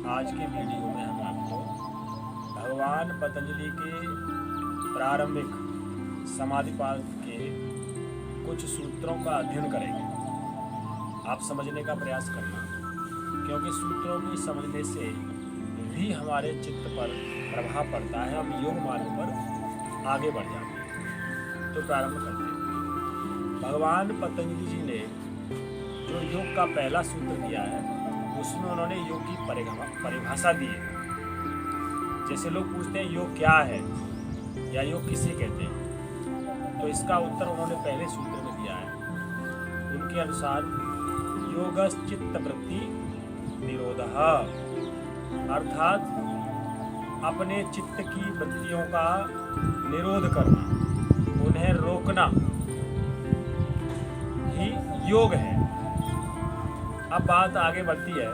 आज के वीडियो में हम आपको भगवान पतंजलि के प्रारंभिक समाधिपाद के कुछ सूत्रों का अध्ययन करेंगे। आप समझने का प्रयास करना, क्योंकि सूत्रों को समझने से भी हमारे चित्त पर प्रभाव पड़ता है, हम योग मार्ग पर आगे बढ़ जाते हैं। तो प्रारंभ करते हैं। भगवान पतंजलि जी ने जो योग का पहला सूत्र दिया है, उसमें उन्होंने योग की परिभाषा दी है। जैसे लोग पूछते हैं योग क्या है या योग किसे कहते हैं, तो इसका उत्तर उन्होंने पहले सूत्र में दिया है। उनके अनुसार योगश्चित्त वृत्ति निरोधः, अर्थात अपने चित्त की वृत्तियों का निरोध करना, उन्हें रोकना ही योग है। अब बात आगे बढ़ती है।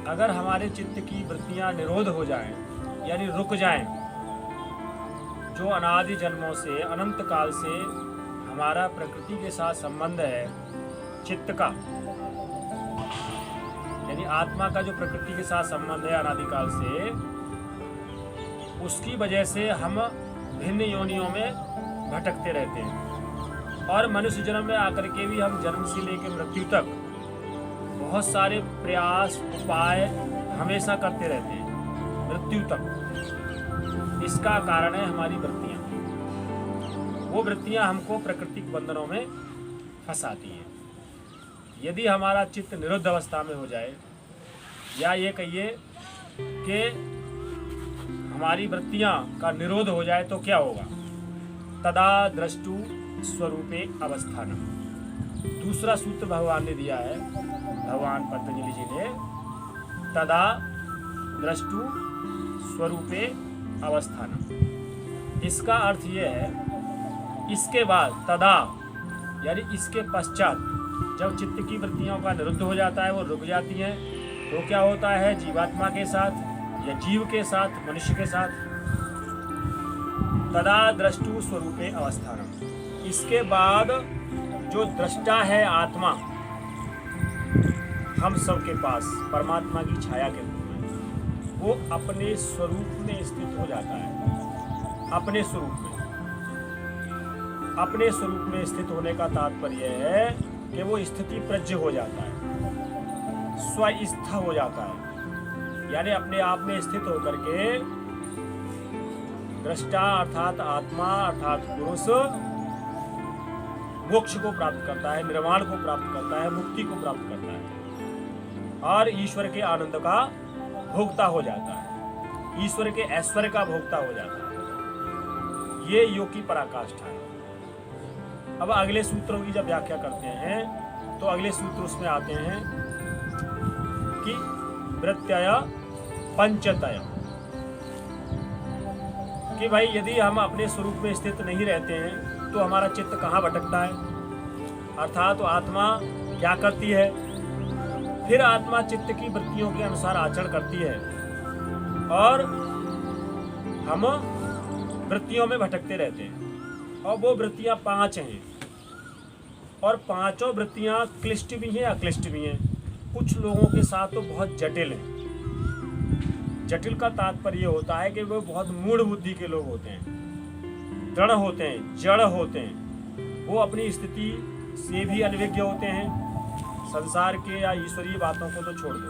अगर हमारे चित्त की वृत्तियां निरोध हो जाएं, यानी रुक जाएं, जो अनादि जन्मों से अनंत काल से हमारा प्रकृति के साथ संबंध है, चित्त का यानी आत्मा का जो प्रकृति के साथ संबंध है अनादि काल से, उसकी वजह से हम भिन्न योनियों में भटकते रहते हैं। और मनुष्य जन्म में आकर के भी हम जन्म से लेकर मृत्यु तक बहुत सारे प्रयास उपाय हमेशा करते रहते हैं, मृत्यु तक। इसका कारण है हमारी वृत्तियाँ। वो वृत्तियाँ हमको प्राकृतिक बंधनों में फंसाती हैं। यदि हमारा चित्त निरुद्ध अवस्था में हो जाए, या ये कहिए कि हमारी वृत्तियाँ का निरोध हो जाए, तो क्या होगा? तदा द्रष्टु स्वरूपे अवस्थानम। दूसरा सूत्र भगवान ने दिया है, भगवान पतंजलि जी ने, तदा द्रष्टु स्वरूपे अवस्थानम। इसका अर्थ ये है, इसके बाद, तदा यानी इसके पश्चात, जब चित्त की वृत्तियों का निरुद्ध हो जाता है, वो रुक जाती हैं, तो क्या होता है? जीवात्मा के साथ या जीव के साथ, मनुष्य के साथ, तदा द्रष्टु स्वरूपे अवस्थानम। इसके बाद जो दृष्टा है आत्मा, हम सब के पास परमात्मा की छाया के रूप में, वो अपने स्वरूप में स्थित हो जाता है। अपने स्वरूप में स्थित होने का तात्पर्य है कि वो स्थिति प्रज्ञ हो जाता है, स्वस्थ हो जाता है, यानी अपने आप में स्थित होकर के दृष्टा अर्थात आत्मा अर्थात पुरुष मोक्ष को प्राप्त करता है, निर्वाण को प्राप्त करता है, मुक्ति को प्राप्त करता है और ईश्वर के आनंद का भोक्ता हो जाता है, ईश्वर के ऐश्वर्य का भोक्ता हो जाता है। ये योग की पराकाष्ठा है। अब अगले सूत्रों की जब व्याख्या करते हैं, तो अगले सूत्र उसमें आते हैं कि वृत्तय पंचतय, कि भाई यदि हम अपने स्वरूप में स्थित नहीं रहते हैं, तो हमारा चित्त कहाँ भटकता है? अर्थात तो आत्मा क्या करती है? फिर आत्मा चित्त की वृत्तियों के अनुसार आचरण करती है और हम वृत्तियों में भटकते रहते हैं। और वो वृत्तियाँ 5 हैं, और पांचों वृत्तियाँ क्लिष्ट भी हैं, अक्लिष्ट भी हैं। कुछ लोगों के साथ तो बहुत जटिल हैं। जटिल का तात्पर्य होता है कि वो बहुत मूढ़ बुद्धि के लोग होते हैं, दृढ़ होते हैं, जड़ होते हैं। वो अपनी स्थिति से भी अनभिज्ञ होते हैं, संसार के या ईश्वरीय बातों को तो छोड़ दो,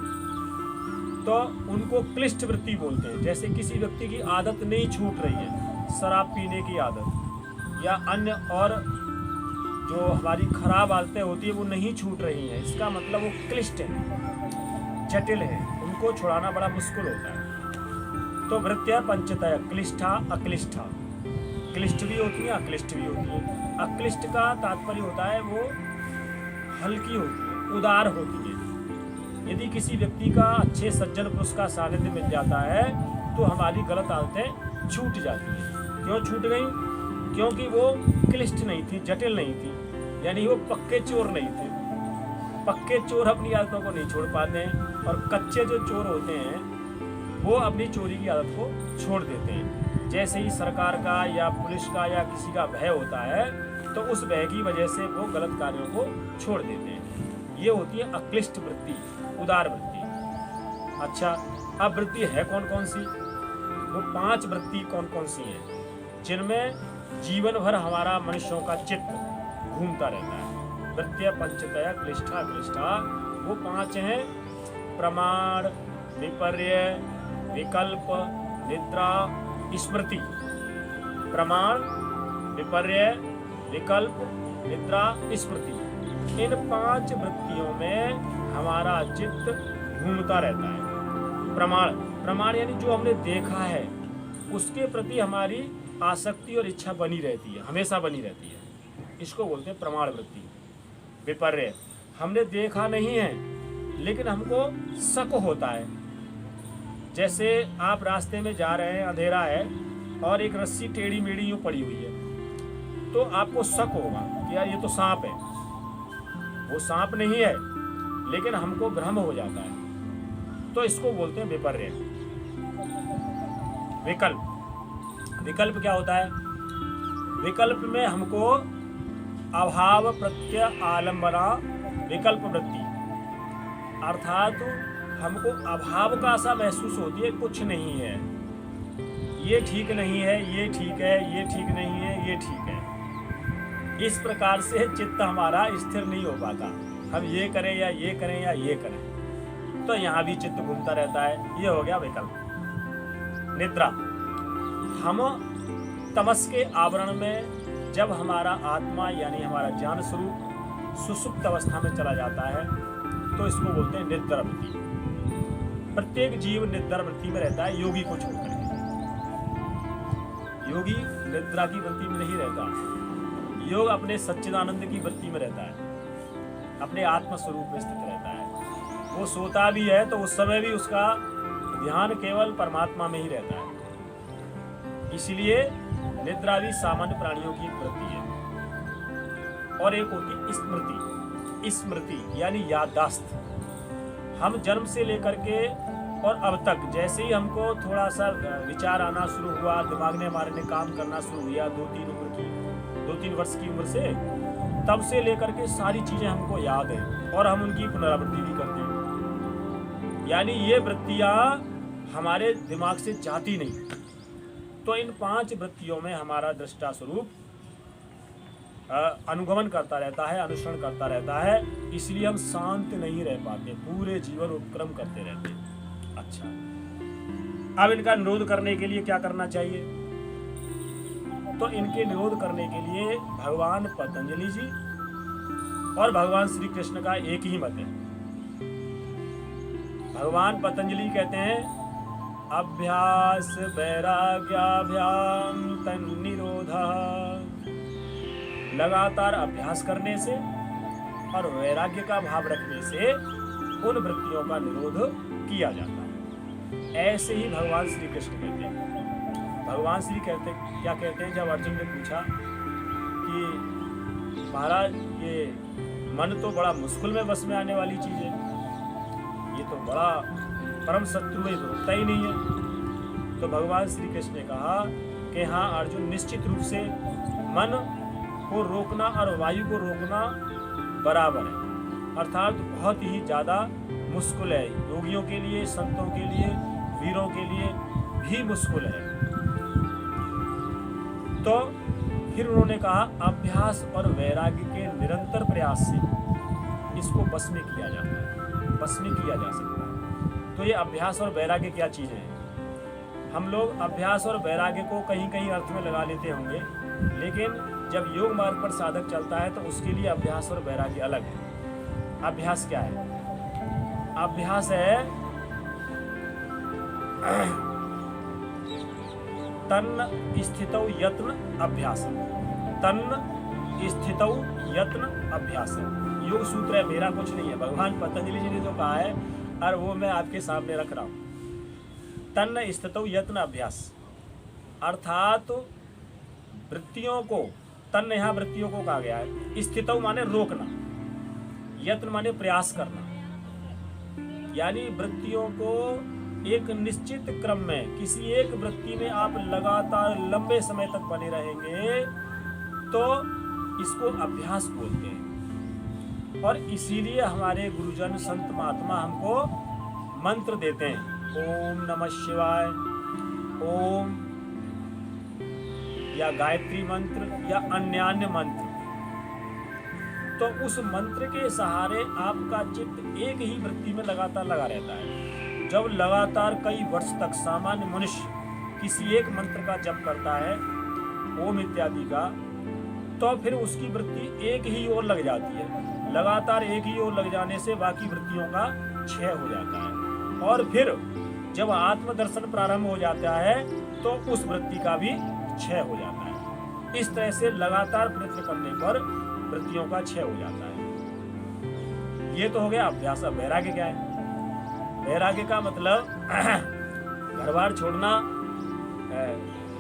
तो उनको क्लिष्ट वृत्ति बोलते हैं। जैसे किसी व्यक्ति की आदत नहीं छूट रही है, शराब पीने की आदत या अन्य और जो हमारी खराब आदतें होती है वो नहीं छूट रही हैं, इसका मतलब वो क्लिष्ट है, जटिल है, उनको छुड़ाना बड़ा मुश्किल होता है। तो वृत्तियाँ पंचतय, क्लिष्ठा अक्लिष्ठा, क्लिष्ट भी होती है, अक्लिष्ट भी होती है। अक्लिष्ट का तात्पर्य होता है वो हल्की होती है, उदार होती है। यदि किसी व्यक्ति का अच्छे सज्जन पुरुष का सानिध्य मिल जाता है, तो हमारी गलत आदतें छूट जाती हैं। क्यों छूट गई? क्योंकि वो क्लिष्ट नहीं थी, जटिल नहीं थी, यानी वो पक्के चोर नहीं थे। पक्के चोर अपनी आदतों को नहीं छोड़ पाते हैं, और कच्चे जो चोर होते हैं वो अपनी चोरी की आदत को छोड़ देते हैं। जैसे ही सरकार का या पुलिस का या किसी का भय होता है, तो उस भय की वजह से वो गलत कार्यों को छोड़ देते हैं। ये होती है अक्लिष्ट वृत्ति, उदार वृत्ति। अच्छा, अब वृत्ति है कौन कौन सी? वो 5 वृत्ति कौन कौन सी हैं जिनमें जीवन भर हमारा मनुष्यों का चित्त घूमता रहता है? वृत्तियां पंचतया क्लिष्ठा क्लिष्ठा, वो 5 हैं: प्रमाण, विपर्य, विकल्प, निद्रा, स्मृति। प्रमाण, विपर्य, विकल्प, निद्रा, स्मृति। इन 5 वृत्तियों में हमारा चित्त घूमता रहता है। प्रमाण यानी जो हमने देखा है उसके प्रति हमारी आसक्ति और इच्छा बनी रहती है, हमेशा बनी रहती है, इसको बोलते हैं प्रमाण वृत्ति। विपर्य, हमने देखा नहीं है लेकिन हमको शक होता है। जैसे आप रास्ते में जा रहे हैं, अंधेरा है और एक रस्सी टेढ़ी मेढ़ी यूं पड़ी हुई है, तो आपको शक होगा कि यार ये तो सांप है। वो सांप नहीं है लेकिन हमको भ्रम हो जाता है, तो इसको बोलते हैं विपर्य। विकल्प क्या होता है? विकल्प में हमको अभाव प्रत्यय आलम्बना विकल्प वृत्ति, अर्थात हमको अभाव का सा महसूस होती है, कुछ नहीं है, ये ठीक नहीं है, ये ठीक है, ये ठीक नहीं है, ये ठीक है। इस प्रकार से चित्त हमारा स्थिर नहीं हो पाता, हम ये करें या ये करें या ये करें, तो यहाँ भी चित्त घूमता रहता है। ये हो गया विकल्प। निद्रा, हम तमस के आवरण में जब हमारा आत्मा यानी हमारा ज्ञान स्वरूप सुसुप्त अवस्था में चला जाता है तो इसको बोलते हैं निद्रा वृत्ति। प्रत्येक जीव निद्रा वृत्ति में रहता है, योगी को छोड़कर। योगी निद्रा की वृत्ति में नहीं रहता, योग अपने सच्चिदानंद की वृत्ति में रहता है, अपने आत्म स्वरूप में स्थित रहता है। वो सोता भी है तो उस समय भी उसका ध्यान केवल परमात्मा में ही रहता है। इसलिए निद्रा भी सामान्य प्राणियों की एक वृत्ति है। और एक होती स्मृति। स्मृति यानी याददाश्त। हम जन्म से लेकर के और अब तक जैसे ही हमको थोड़ा सा विचार आना शुरू हुआ, दिमाग ने हमारे ने काम करना शुरू किया 2-3 वर्ष की उम्र से, तब से लेकर के सारी चीजें हमको याद है और हम उनकी पुनरावृत्ति भी करते हैं। यानी ये वृत्तियां हमारे दिमाग से जाती नहीं। तो इन 5 वृत्तियों में हमारा दृष्टा स्वरूप अनुगमन करता रहता है, अनुसरण करता रहता है, इसलिए हम शांत नहीं रह पाते, पूरे जीवन उपक्रम करते रहते हैं। अच्छा, अब इनका निरोध करने के लिए क्या करना चाहिए? तो इनके निरोध करने के लिए भगवान पतंजलि जी और भगवान श्री कृष्ण का एक ही मत है। भगवान पतंजलि कहते हैं अभ्यास वैराग्याभ्याम तन्निरोधः, लगातार अभ्यास करने से और वैराग्य का भाव रखने से उन वृत्तियों का निरोध किया जाता है। ऐसे ही भगवान श्री कृष्ण कहते हैं। भगवान श्री क्या कहते हैं? जब अर्जुन ने पूछा कि महाराज ये मन तो बड़ा मुश्किल में बस में आने वाली चीज है, ये तो बड़ा परम शत्रु है, रुकता ही नहीं है। तो भगवान श्री कृष्ण ने कहा कि हाँ अर्जुन, निश्चित रूप से मन को रोकना और वायु को रोकना बराबर है, अर्थात बहुत ही ज़्यादा मुश्किल है। योगियों के लिए, संतों के लिए, वीरों के लिए भी मुश्किल है। तो फिर उन्होंने कहा अभ्यास और वैराग्य के निरंतर प्रयास से इसको बस में किया जाता है, बस में किया जा सकता है। तो ये अभ्यास और वैराग्य क्या चीज़ें हैं? हम लोग अभ्यास और वैराग्य को कहीं कहीं अर्थ में लगा लेते होंगे, लेकिन जब योग मार्ग पर साधक चलता है तो उसके लिए अभ्यास और वैराग्य अलग है। अभ्यास क्या है? अभ्यास है तन्न स्थितौ यत्न अभ्यासम। तन्न स्थितौ यत्न अभ्यासम योग सूत्र है, मेरा कुछ नहीं है, भगवान पतंजलि जी ने जो कहा है और वो मैं आपके सामने रख रहा हूँ। तन्न स्थितौ यत्न अभ्यास, अर्थात वृत्तियों को, तन्न यहाँ वृत्तियों को कहा गया है, स्थितौ माने रोकना, यत्न माने प्रयास करना, यानी वृत्तियों को एक निश्चित क्रम में किसी एक वृत्ति में आप लगातार लंबे समय तक बने रहेंगे तो इसको अभ्यास बोलते हैं। और इसीलिए हमारे गुरुजन संत महात्मा हमको मंत्र देते हैं, ओम नमः शिवाय, ओम, या गायत्री मंत्र या अन्य मंत्र, तो उस मंत्र के सहारे आपका चित्त एक ही वृत्ति में लगातार लगा रहता है। जब लगातार कई वर्ष तक सामान्य मनुष्य किसी एक मंत्र का जप करता है, ओम इत्यादि का, तो फिर उसकी वृत्ति एक ही ओर लग जाती है। लगातार एक ही ओर लग जाने से बाकी वृत्तियों का क्षय हो जाता है, और फिर जब आत्मदर्शन प्रारंभ हो जाता है तो उस वृत्ति का भी क्षय हो जाता है। इस तरह से लगातार प्रयत्न करने पर वृत्तियों का क्षय हो जाता है। ये तो हो गया अभ्यास। अब वैराग्य क्या है? वैराग्य का मतलब घर बार छोड़ना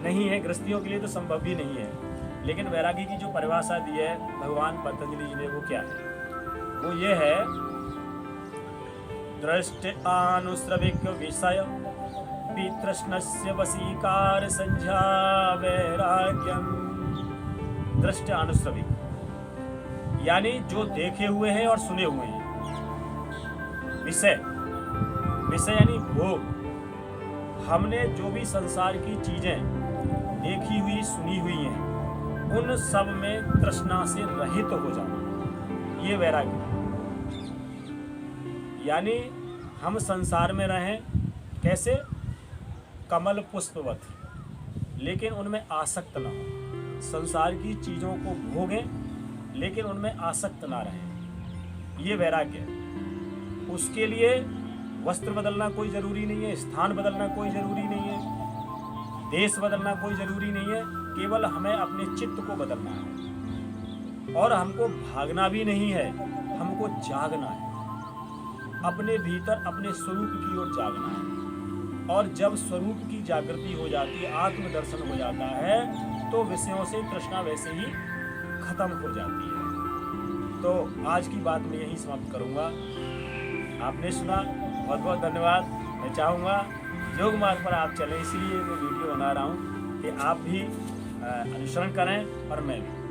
नहीं है, गृहस्थियों के लिए तो संभव भी नहीं है। लेकिन वैराग्य की जो परिभाषा दी है भगवान पतंजलि जी ने, वो क्या है? वो ये है, दृष्ट आनुश्रविक विषय वितृष्णस्य वशीकार संध्या वैराग्यम। दृष्ट अनुश्रविक यानी जो देखे हुए हैं और सुने हुए हैं। विषय, विषय यानी भोग। हमने जो भी संसार की चीजें देखी हुई सुनी हुई हैं, उन सब में तृष्णा से रहित हो जाना, ये वैराग्य। यानी हम संसार में रहें कैसे? कमल पुष्पवत, लेकिन उनमें आसक्त ना हो। संसार की चीज़ों को भोगें लेकिन उनमें आसक्त ना रहें, ये वैराग्य है। उसके लिए वस्त्र बदलना कोई ज़रूरी नहीं है, स्थान बदलना कोई ज़रूरी नहीं है, देश बदलना कोई ज़रूरी नहीं है। केवल हमें अपने चित्त को बदलना है, और हमको भागना भी नहीं है, हमको जागना है। अपने भीतर अपने स्वरूप की ओर जागना है। और जब स्वरूप की जागृति हो जाती है, आत्मदर्शन हो जाता है, तो विषयों से तृष्णा वैसे ही खत्म हो जाती है। तो आज की बात मैं यही समाप्त करूंगा। आपने सुना, बहुत बहुत धन्यवाद। मैं चाहूँगा योग मार्ग पर आप चलें, इसलिए मैं वीडियो बना रहा हूँ कि आप भी अनुसरण करें और मैं भी।